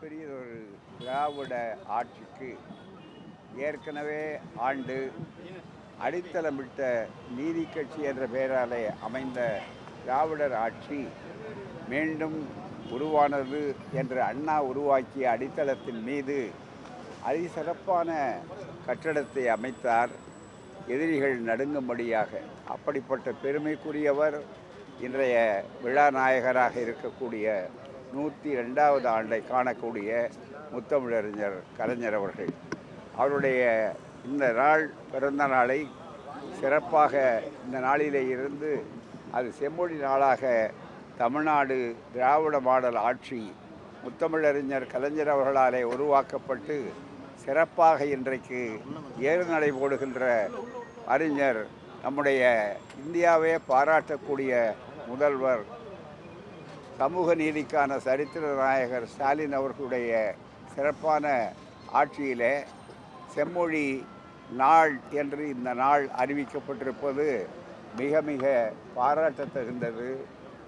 மிகப்பெரியதொரு திராவிட ஆட்சிக்கு ஏற்கனவே ஆண்டு அடித்தளமிட்ட நீதி கட்சி என்ற பெயராலே அமைந்த திராவிடர் ஆட்சி மீண்டும் உருவானது என்று அண்ணா உருவாக்கிய அடித்தளத்தின் மீது அதிசிறப்பான கட்டடத்தை அமைத்தார், எதிரிகள் நடுங்கும்படியாக. அப்படிப்பட்ட பெருமைக்குரியவர் இன்றைய விழா நாயகராக இருக்கக்கூடிய 102வது ஆண்டை காணக்கூடிய முத்தமிழறிஞர் கலைஞர் அவர்கள். அவருடைய இந்த நாள், பிறந்த நாளை சிறப்பாக இந்த நாளிலே இருந்து அது செம்மொழி நாளாக தமிழ்நாடு திராவிட மாடல் ஆட்சி முத்தமிழறிஞர் கலைஞர் அவர்களாலே உருவாக்கப்பட்டு சிறப்பாக இன்றைக்கு ஏறுநடை போடுகின்ற அறிஞர், நம்முடைய இந்தியாவே பாராட்டக்கூடிய முதல்வர், சமூக நீதிக்கான சரித்திர நாயகர் ஸ்டாலின் அவர்களுடைய சிறப்பான ஆட்சியிலே செம்மொழி நாள் என்று இந்த நாள் அறிவிக்கப்பட்டிருப்பது மிக மிக பாராட்டத்தகுந்தது.